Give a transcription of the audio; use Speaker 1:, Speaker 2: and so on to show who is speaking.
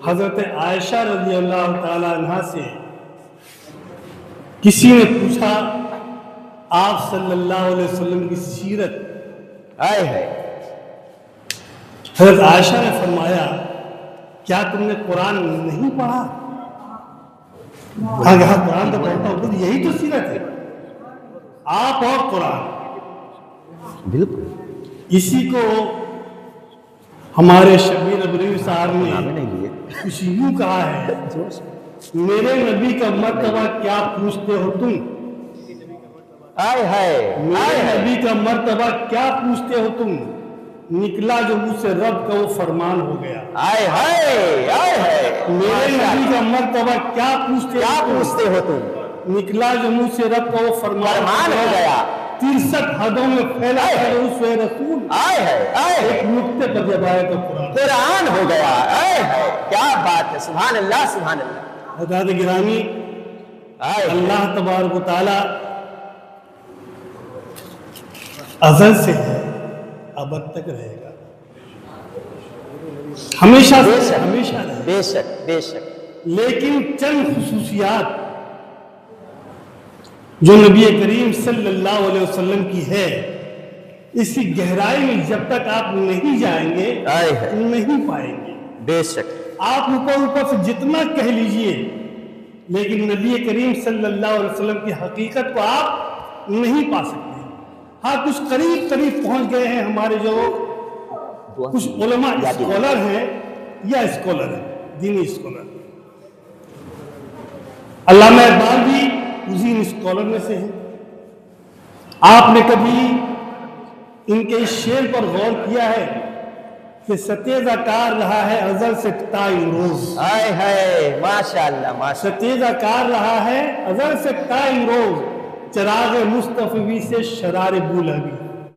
Speaker 1: حضرت عائشہ رضی اللہ تعالی عنہا سے کسی نے پوچھا آپ صلی اللہ علیہ وسلم کی سیرت،
Speaker 2: آئے ہے
Speaker 1: حضرت عائشہ نے فرمایا کیا تم نے قرآن نہیں پڑھا؟ کہا کہ ہاں قرآن تو پڑھتا ہوں، یہی تو سیرت ہے، آپ اور قرآن۔
Speaker 2: بالکل
Speaker 1: اسی کو ہمارے شبیر ابریو صاحب نے
Speaker 2: نہیں لیے
Speaker 1: کچھ یوں کہا ہے، میرے نبی کا مرتبہ کیا پوچھتے ہو تم،
Speaker 2: آئے ہے
Speaker 1: میرے نبی کا مرتبہ کیا پوچھتے ہو تم، نکلا جو مجھ سے رب کا وہ فرمان ہو گیا۔
Speaker 2: آئے ہے
Speaker 1: میرے نبی کا مرتبہ کیا
Speaker 2: کیا پوچھتے ہو تم،
Speaker 1: نکلا جو مجھ سے رب کا وہ فرمان
Speaker 2: ہو گیا۔
Speaker 1: 63 حدوں میں پھیلا ہے رسول رسول،
Speaker 2: آئے ہے
Speaker 1: ایک نقطے پر جب آئے تو قرآن
Speaker 2: قرآن ہو گیا۔ آئے ہے کیا بات ہے، سبحان اللہ سبحان اللہ۔
Speaker 1: حضرات گرامی، اللہ تبارک و تعالی ازل سے ہے، ابد تک رہے گا، ہمیشہ سے ہمیشہ رہے گا،
Speaker 2: بے شک بے شک۔
Speaker 1: لیکن چند خصوصیات جو نبی کریم صلی اللہ علیہ وسلم کی ہے، اس کی گہرائی میں جب تک آپ نہیں جائیں گے نہیں پائیں گے۔
Speaker 2: بے شک
Speaker 1: آپ اوپر سے جتنا کہہ لیجئے، لیکن نبی کریم صلی اللہ علیہ وسلم کی حقیقت کو آپ نہیں پا سکتے۔ ہاں کچھ قریب پہنچ گئے ہیں ہمارے جو کچھ علماء اسکالر ہیں یا اسکالر ہیں، دینی اسکالر، علامہ اقبال بھی اسی اسکالر میں سے ہیں۔ آپ نے کبھی ان کے اس شعر پر غور کیا ہے کہ ستیزہ کار رہا ہے ازل سے تا امروز،
Speaker 2: آئے ہے ماشاءاللہ ماشاءاللہ،
Speaker 1: ستیزہ کار رہا ہے ازل سے تا امروز، چراغ مصطفی سے شرار بولہبی،